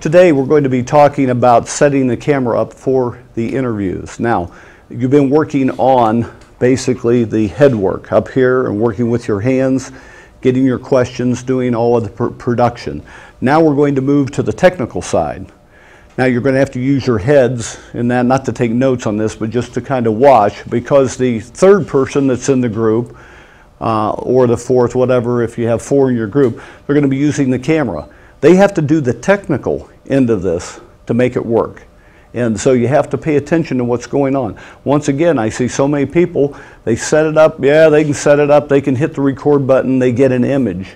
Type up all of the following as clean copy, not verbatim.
Today we're going to be talking about setting the camera up for the interviews. Now, you've been working on basically the head work up here and working with your hands, getting your questions, doing all of the production. Now we're going to move to the technical side. Now you're going to have to use your heads, and that, not to take notes on this, but just to kind of watch, because the third person that's in the group, or the fourth, whatever, if you have four in your group, they're going to be using the camera. They have to do the technical end of this to make it work. And so you have to pay attention to what's going on. Once again, I see so many people, they set it up, yeah, they can set it up, they can hit the record button, they get an image.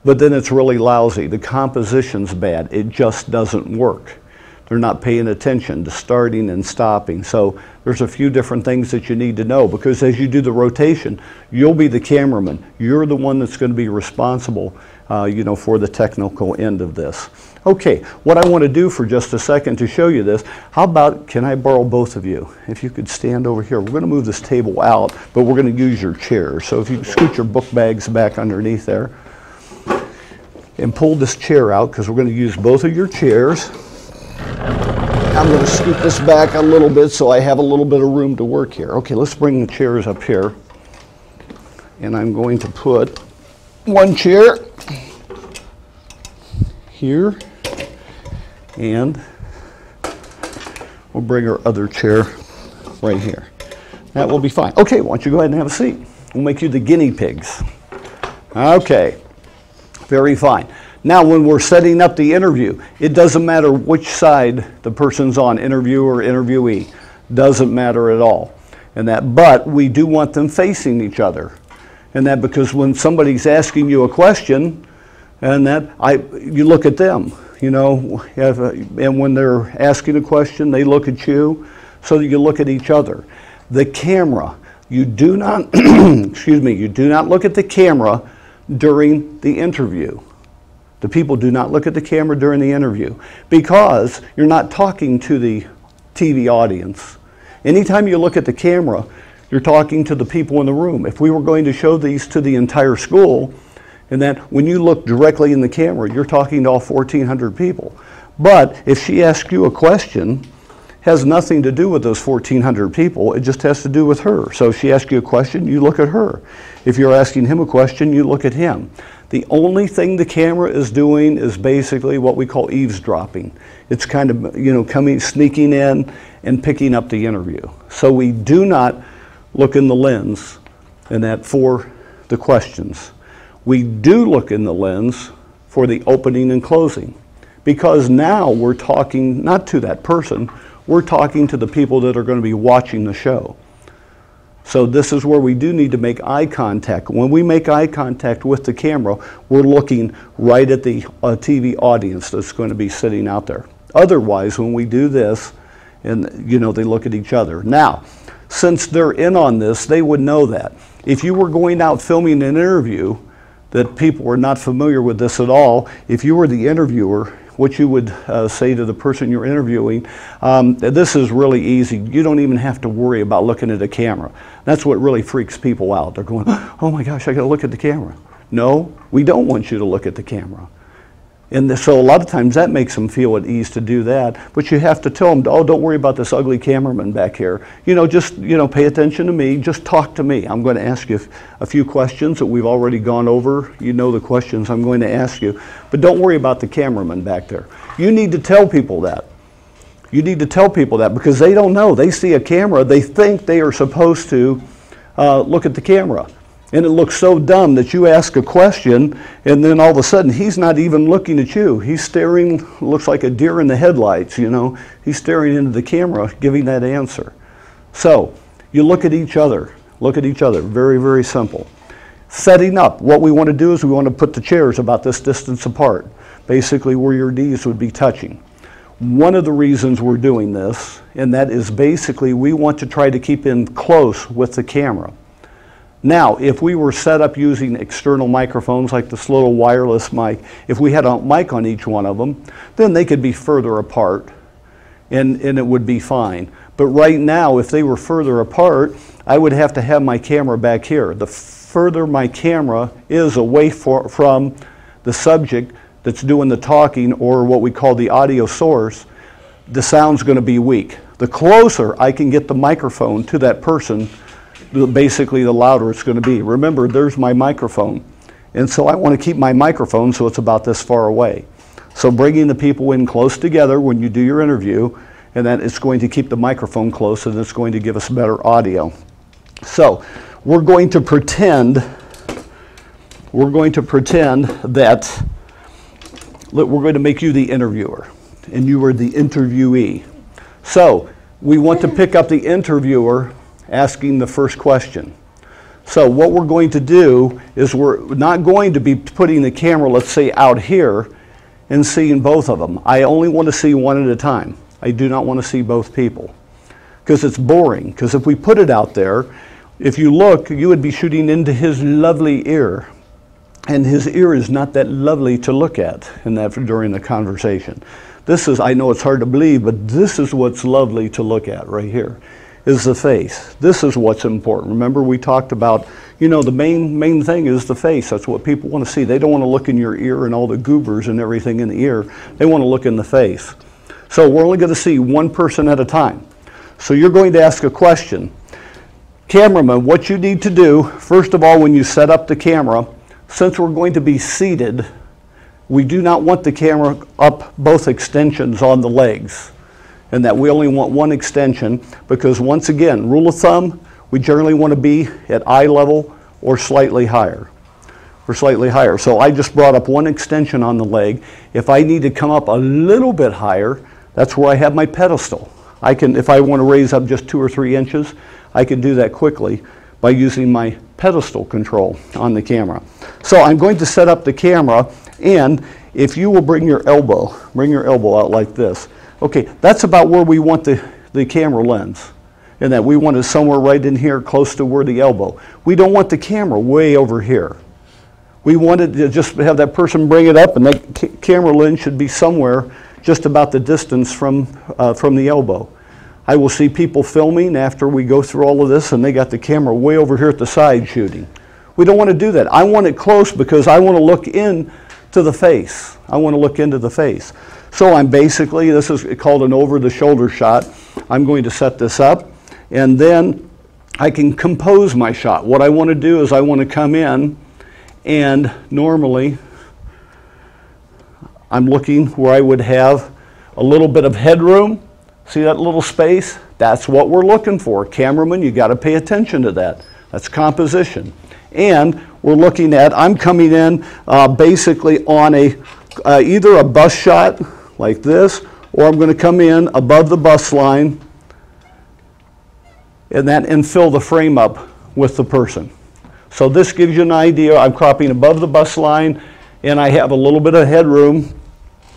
But then it's really lousy. The composition's bad. It just doesn't work. They're not paying attention to starting and stopping. So there's a few different things that you need to know, because as you do the rotation, you'll be the cameraman. You're the one that's going to be responsible for the technical end of this. Okay, what I want to do for just a second to show you this, how about, can I borrow both of you? If you could stand over here. We're going to move this table out, but we're going to use your chairs. So if you scoot your book bags back underneath there and pull this chair out, because we're going to use both of your chairs. I'm going to scoot this back a little bit so I have a little bit of room to work here. Okay, let's bring the chairs up here. And I'm going to put one chair here, and we'll bring our other chair right here. That will be fine. Okay, why don't you go ahead and have a seat. We'll make you the guinea pigs. Okay, very fine. Now, when we're setting up the interview, it doesn't matter which side the person's on, interviewer or interviewee. Doesn't matter at all. But we do want them facing each other. And that because when somebody's asking you a question, you look at them, and when they're asking a question, they look at you, so that you look at each other. The camera, you do not, you do not look at the camera during the interview. The people do not look at the camera during the interview, because you're not talking to the TV audience. Anytime you look at the camera, you're talking to the people in the room. If we were going to show these to the entire school, and that when you look directly in the camera, you're talking to all 1,400 people. But if she asks you a question, has nothing to do with those 1,400 people. It just has to do with her. So if she asks you a question, you look at her. If you're asking him a question, you look at him. The only thing the camera is doing is basically what we call eavesdropping. It's kind of, sneaking in and picking up the interview. So we do not look in the lens for the questions. We do look in the lens for the opening and closing, because now we're talking not to that person, we're talking to the people that are going to be watching the show. So this is where we do need to make eye contact. When we make eye contact with the camera, we're looking right at the TV audience that's going to be sitting out there. Otherwise, when we do this, and they look at each other. Now, since they're in on this, they would know that. If you were going out filming an interview that people were not familiar with this at all, if you were the interviewer, what you would say to the person you're interviewing, this is really easy. You don't even have to worry about looking at the camera. That's what really freaks people out. They're going, oh my gosh, I got to look at the camera. No, we don't want you to look at the camera. And so a lot of times that makes them feel at ease to do that, but you have to tell them, oh, don't worry about this ugly cameraman back here. Just pay attention to me, just talk to me. I'm going to ask you a few questions that we've already gone over. You know the questions I'm going to ask you, but don't worry about the cameraman back there. You need to tell people that. You need to tell people that, because they don't know. They see a camera, they think they are supposed to look at the camera. And it looks so dumb that you ask a question, and then all of a sudden he's not even looking at you. He's staring, looks like a deer in the headlights, He's staring into the camera, giving that answer. So you look at each other. Look at each other. Very, very simple. Setting up. What we want to do is we want to put the chairs about this distance apart, basically where your knees would be touching. One of the reasons we're doing this, and that is basically we want to try to keep in close with the camera. Now, if we were set up using external microphones like this little wireless mic, if we had a mic on each one of them, then they could be further apart and it would be fine. But right now, if they were further apart, I would have to have my camera back here. The further my camera is away from the subject, that's doing the talking, or what we call the audio source, the sound's going to be weak. The closer I can get the microphone to that person, basically the louder it's going to be. Remember, there's my microphone. And so I want to keep my microphone so it's about this far away. So bringing the people in close together when you do your interview, and then it's going to keep the microphone close, and it's going to give us better audio. So we're going to pretend that we're going to make you the interviewer, and you are the interviewee. So we want to pick up the interviewer asking the first question. So what we're going to do is we're not going to be putting the camera, let's say, out here and seeing both of them. I only want to see one at a time. I do not want to see both people because it's boring. Because if we put it out there, if you look, you would be shooting into his lovely ear. And his ear is not that lovely to look at during the conversation. This is, I know it's hard to believe, but this is what's lovely to look at right here, is the face. This is what's important. Remember we talked about, you know, the main thing is the face. That's what people want to see. They don't want to look in your ear and all the goobers and everything in the ear. They want to look in the face. So we're only going to see one person at a time. So you're going to ask a question. Cameraman, what you need to do, first of all, when you set up the camera, since we're going to be seated, we do not want the camera up both extensions on the legs, and that we only want one extension, because once again, rule of thumb, we generally want to be at eye level or slightly higher. So I just brought up one extension on the leg. If I need to come up a little bit higher, that's where I have my pedestal. I can, if I want to raise up just 2 or 3 inches, I can do that quickly by using my pedestal control on the camera. So I'm going to set up the camera, and if you will bring your elbow out like this. Okay, that's about where we want the camera lens, and that we want it somewhere right in here close to where the elbow. We don't want the camera way over here. We wanted to just have that person bring it up, and that camera lens should be somewhere just about the distance from the elbow. I will see people filming after we go through all of this, and they got the camera way over here at the side shooting. We don't want to do that. I want it close because I want to look in to the face. I want to look into the face. So I'm basically, this is called an over-the-shoulder shot. I'm going to set this up, and then I can compose my shot. What I want to do is I want to come in, and normally I'm looking where I would have a little bit of headroom. See that little space? That's what we're looking for. Cameraman, you got to pay attention to that. That's composition. And we're looking at, I'm coming in basically on either a bus shot like this, or I'm going to come in above the bus line and fill the frame up with the person. So this gives you an idea. I'm cropping above the bus line, and I have a little bit of headroom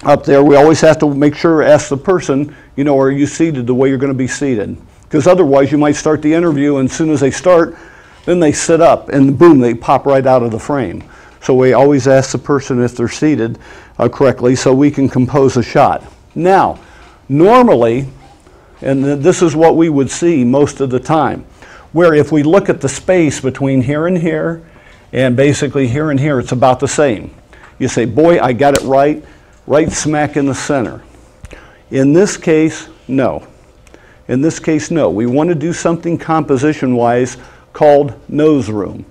up there. We always have to make sure, ask the person, you know, are you seated the way you're going to be seated? Because otherwise you might start the interview, and as soon as they start, then they sit up, and boom, they pop right out of the frame. So we always ask the person if they're seated correctly so we can compose a shot. Now, normally, and this is what we would see most of the time, where if we look at the space between here and basically here and here, it's about the same. You say, boy, I got it right smack in the center. In this case, no. In this case, no. We want to do something composition-wise called nose room.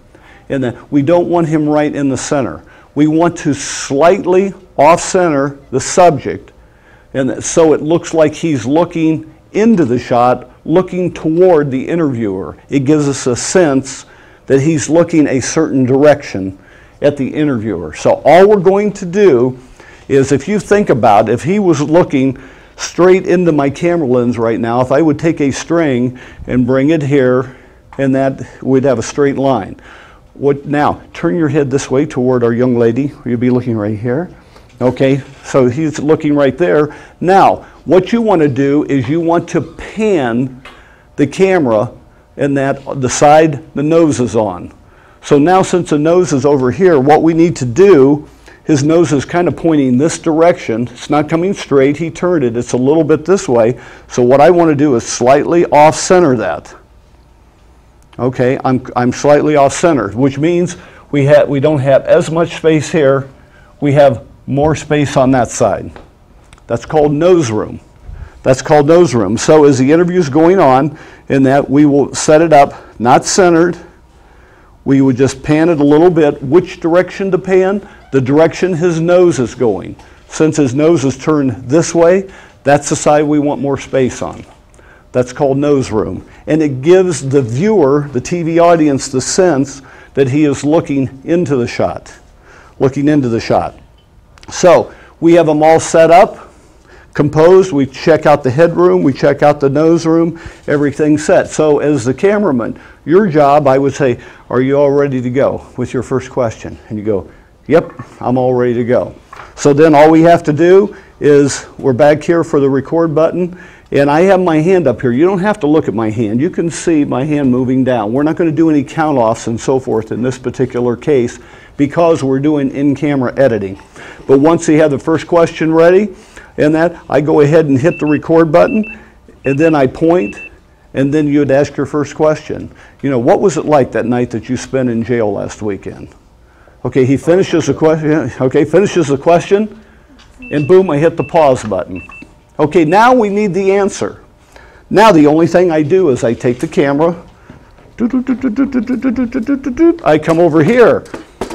And then we don't want him right in the center. We want to slightly off-center the subject, and so it looks like he's looking into the shot, looking toward the interviewer. It gives us a sense that he's looking a certain direction at the interviewer. So all we're going to do is, if you think about, if he was looking straight into my camera lens right now, if I would take a string and bring it here, and that we'd have a straight line. Now, turn your head this way toward our young lady. You'll be looking right here. Okay, so he's looking right there. Now, what you want to do is you want to pan the camera and that the side the nose is on. So now, since the nose is over here, what we need to do, his nose is kind of pointing this direction. It's not coming straight. He turned it. It's a little bit this way. So what I want to do is slightly off-center that. Okay, I'm slightly off-center, which means we don't have as much space here. We have more space on that side. That's called nose room. That's called nose room. So as the interview is going on, in that we will set it up, not centered. We would just pan it a little bit. Which direction to pan? The direction his nose is going. Since his nose is turned this way, that's the side we want more space on. That's called nose room. And it gives the viewer, the TV audience, the sense that he is looking into the shot. Looking into the shot. So we have them all set up, composed. We check out the headroom, we check out the nose room, everything's set. So as the cameraman, your job, I would say, are you all ready to go with your first question? And you go, yep, I'm all ready to go. So then all we have to do is, we're back here for the record button, and I have my hand up here. You don't have to look at my hand. You can see my hand moving down. We're not going to do any count-offs and so forth in this particular case because we're doing in-camera editing. But once you have the first question ready, and that, I go ahead and hit the record button, and then I point, and then you'd ask your first question. You know, what was it like that night that you spent in jail last weekend? Okay, he finishes the question, okay, finishes the question, and boom, I hit the pause button. Okay, now we need the answer. Now the only thing I do is I take the camera, I come over here,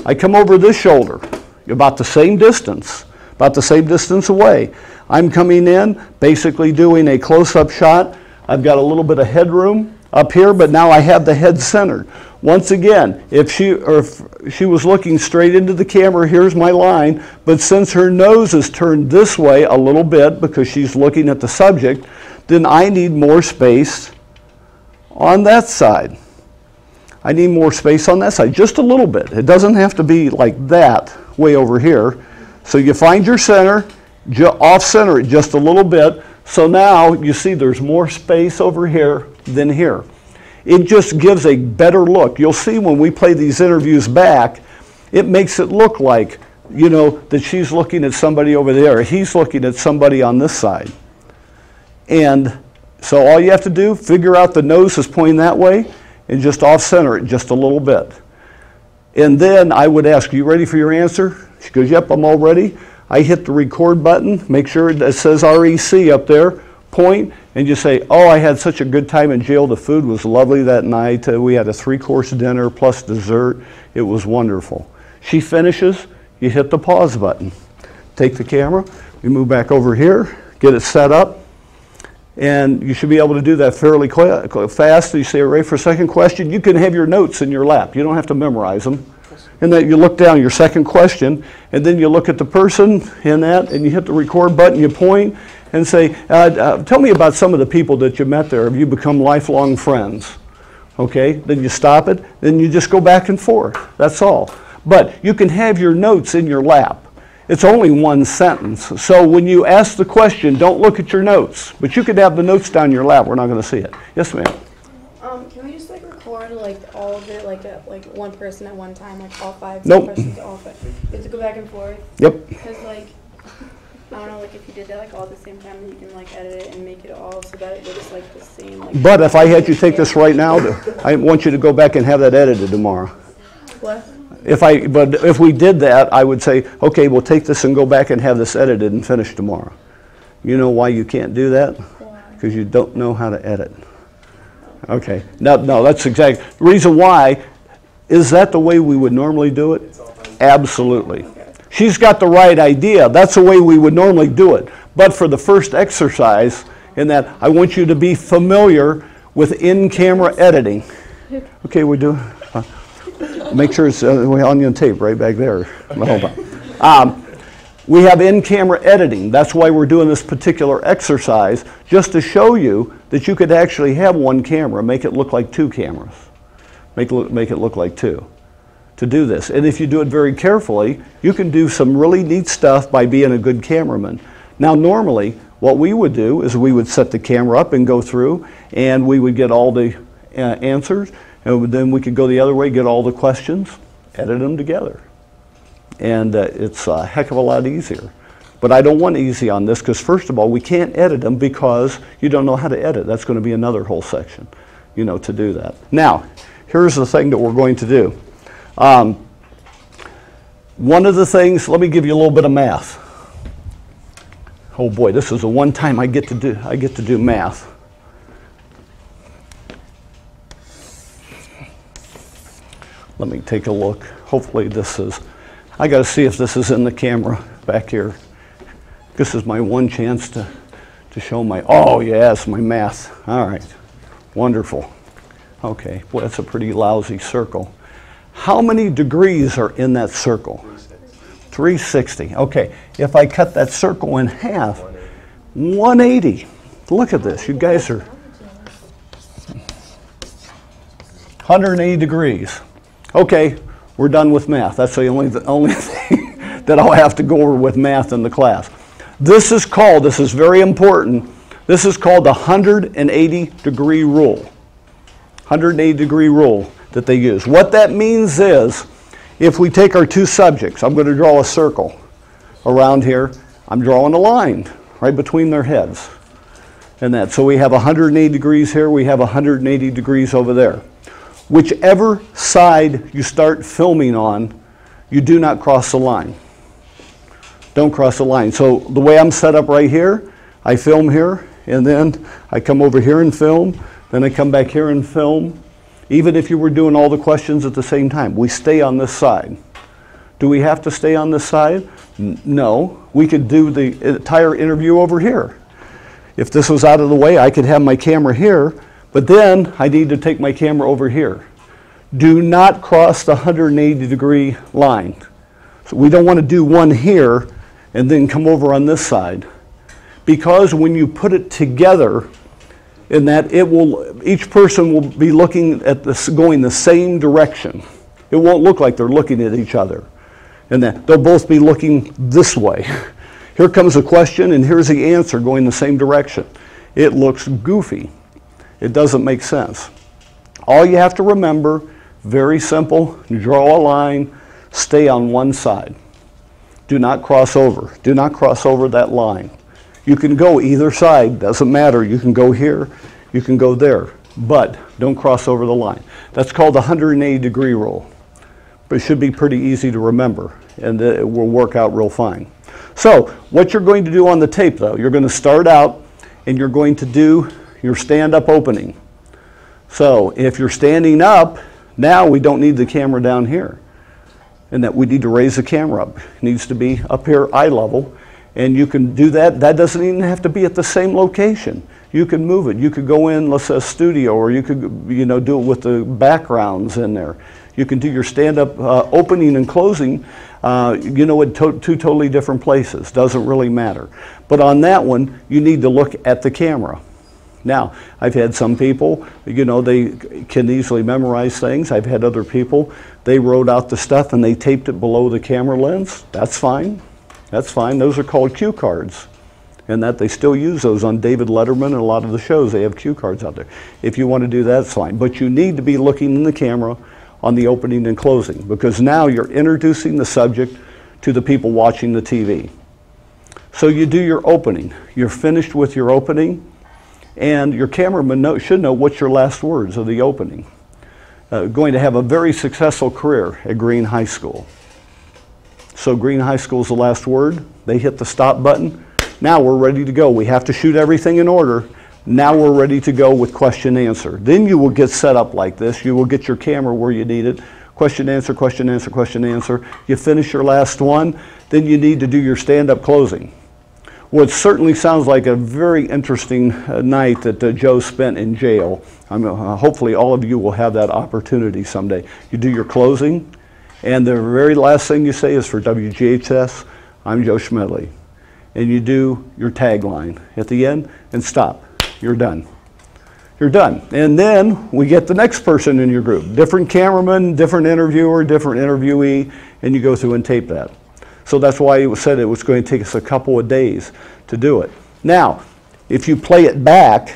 I come over this shoulder, about the same distance away. I'm coming in, basically doing a close-up shot. I've got a little bit of headroom up here, but now I have the head centered. Once again, if she was looking straight into the camera, here's my line, but since her nose is turned this way a little bit because she's looking at the subject, then I need more space on that side. I need more space on that side, just a little bit. It doesn't have to be like that way over here. So you find your center, off-center it just a little bit. So now you see there's more space over here than here. It just gives a better look. You'll see when we play these interviews back, it makes it look like, you know, that she's looking at somebody over there. He's looking at somebody on this side. And so all you have to do, figure out the nose is pointing that way and just off-center it just a little bit. And then I would ask, are you ready for your answer? She goes, yep, I'm all ready. I hit the record button, make sure it says REC up there, point, and you say, oh, I had such a good time in jail. The food was lovely that night. We had a 3-course dinner plus dessert. It was wonderful. She finishes, you hit the pause button. Take the camera, we move back over here, get it set up, and you should be able to do that fairly fast. You say, ready for a second question? You can have your notes in your lap. You don't have to memorize them. And then you look down your second question, and then you look at the person in that, and you hit the record button, you point, and say, tell me about some of the people that you met there. Have you become lifelong friends? Okay, then you stop it, then you just go back and forth. That's all. But you can have your notes in your lap. It's only one sentence. So when you ask the question, don't look at your notes. But you could have the notes down your lap. We're not going to see it. Yes, ma'am. Can we just like record like all of it, like one person at one time, like all 5 Nope. questions, all 5? You have to go back and forth. Yep. Because like, I don't know, like if you did that like all at the same time, then you can like edit it and make it all so that it looks like the same. Like, But if I had you take this right now, I want you to go back and have that edited tomorrow. What? But if we did that, I would say, okay, we'll take this and go back and have this edited and finished tomorrow. You know why you can't do that? Why? Because you don't know how to edit. Okay, no, that's exact. The reason why, is that the way we would normally do it? Absolutely. Okay. She's got the right idea. That's the way we would normally do it. But for the first exercise, in that I want you to be familiar with in-camera editing. Okay, we do. Make sure it's on your tape right back there. Hold on. We have in-camera editing. That's why we're doing this particular exercise, just to show you that you could actually have one camera, make it look like 2 cameras. Make it look like 2 to do this. And if you do it very carefully, you can do some really neat stuff by being a good cameraman. Now normally, what we would do is we would set the camera up and go through, and we would get all the answers, and then we could go the other way, get all the questions, edit them together. And it's a heck of a lot easier. But I don't want easy on this because first of all, we can't edit them because you don't know how to edit. That's going to be another whole section, you know, to do that. Now, here's the thing that we're going to do. One of the things, let me give you a little bit of math. Oh boy, this is the one time I get to do math. Let me take a look. Hopefully this is, I got to see if this is in the camera back here. This is my one chance to show my, oh yes, my math. All right, wonderful. Okay, well that's a pretty lousy circle. How many degrees are in that circle? 360. Okay, if I cut that circle in half, 180. Look at this, you guys are 180 degrees. Okay, we're done with math. That's the only thing that I'll have to go over with math in the class. This is very important, this is called the 180 degree rule. 180 degree rule that they use. What that means is, if we take our two subjects, I'm going to draw a circle around here. I'm drawing a line right between their heads. And that. So we have 180 degrees here, we have 180 degrees over there. Whichever side you start filming on, you do not cross the line. Don't cross the line. So the way I'm set up right here, I film here, and then I come over here and film, then I come back here and film. Even if you were doing all the questions at the same time, we stay on this side. Do we have to stay on this side? No. We could do the entire interview over here. If this was out of the way, I could have my camera here, but then I need to take my camera over here. Do not cross the 180 degree line. So we don't want to do one here and then come over on this side. Because when you put it together, in that each person will be looking at this, going the same direction. It won't look like they're looking at each other. And that they'll both be looking this way. Here comes a question and here's the answer going the same direction. It looks goofy. It doesn't make sense. All you have to remember, very simple, draw a line, stay on one side. Do not cross over. Do not cross over that line. You can go either side, doesn't matter. You can go here, you can go there, but don't cross over the line. That's called the 180 degree rule. But it should be pretty easy to remember, and it will work out real fine. So what you're going to do on the tape though, you're going to start out and you're going to do your stand-up opening. So if you're standing up, now we don't need the camera down here. And that we need to raise the camera up. It needs to be up here eye level. And you can do that. That doesn't even have to be at the same location. You can move it. You could go in, let's say, a studio, or you could, do it with the backgrounds in there. You can do your stand-up opening and closing, at two totally different places. Doesn't really matter. But on that one, you need to look at the camera. Now, I've had some people, they can easily memorize things. I've had other people, they wrote out the stuff and they taped it below the camera lens. That's fine. That's fine. Those are called cue cards. And that they still use those on David Letterman and a lot of the shows. They have cue cards out there. If you want to do that, it's fine. But you need to be looking in the camera on the opening and closing, because now you're introducing the subject to the people watching the TV. So you do your opening. You're finished with your opening, and your cameraman should know what's your last words of the opening. Going to have a very successful career at Green High School. So Green High School is the last word. They hit the stop button. Now we're ready to go. We have to shoot everything in order. Now we're ready to go with question answer. Then you will get set up like this. You will get your camera where you need it. Question answer, question answer, question answer. You finish your last one. Then you need to do your stand-up closing. Well, it certainly sounds like a very interesting night that Joe spent in jail. Hopefully all of you will have that opportunity someday. You do your closing, and the very last thing you say is, for WGHS, I'm Joe Schmedley. And you do your tagline at the end and stop. You're done. You're done. And then we get the next person in your group. Different cameraman, different interviewer, different interviewee, and you go through and tape that. So that's why it was said it was going to take us a couple of days to do it. Now, if you play it back,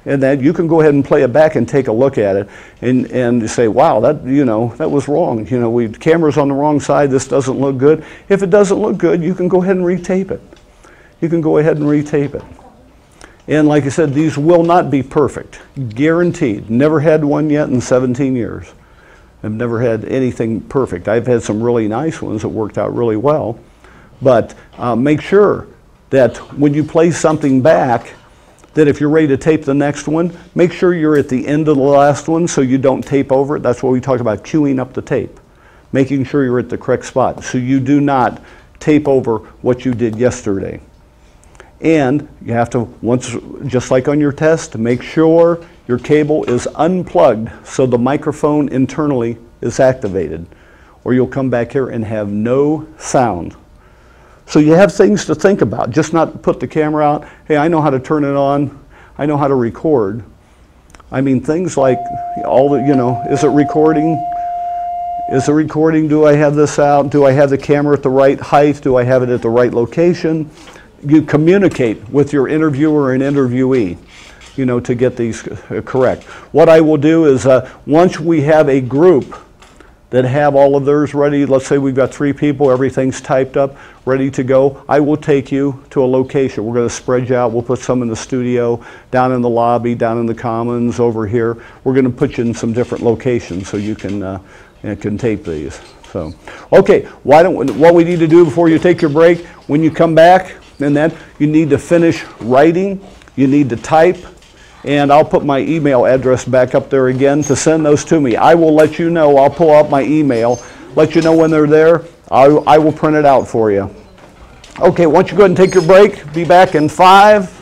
and then you can go ahead and play it back and take a look at it and say, wow, that was wrong. Camera's on the wrong side, this doesn't look good. If it doesn't look good, you can go ahead and retape it. You can go ahead and retape it. And like I said, these will not be perfect, guaranteed. Never had one yet in 17 years. I've never had anything perfect. I've had some really nice ones that worked out really well. But make sure that when you place something back, that if you're ready to tape the next one, make sure you're at the end of the last one so you don't tape over it. That's what we talked about, queuing up the tape. Making sure you're at the correct spot so you do not tape over what you did yesterday. And you have to, once, just like on your test, make sure your cable is unplugged so the microphone internally is activated, or you'll come back here and have no sound. So you have things to think about, just not put the camera out. Hey, I know how to turn it on. I know how to record. I mean, things like all the, you know, is it recording? Is it recording? Do I have this out? Do I have the camera at the right height? Do I have it at the right location? You communicate with your interviewer and interviewee, you know, to get these correct. What I will do is once we have a group that have all of theirs ready, let's say we've got 3 people, everything's typed up, ready to go, I will take you to a location. We're going to spread you out. We'll put some in the studio, down in the lobby, down in the commons, over here. We're going to put you in some different locations so you can tape these. So, okay, what we need to do before you take your break, when you come back, and then you need to finish writing, you need to type, and I'll put my email address back up there again to send those to me. I will let you know, I'll pull out my email, let you know when they're there. I will print it out for you. Okay, once you go ahead and take your break, be back in 5,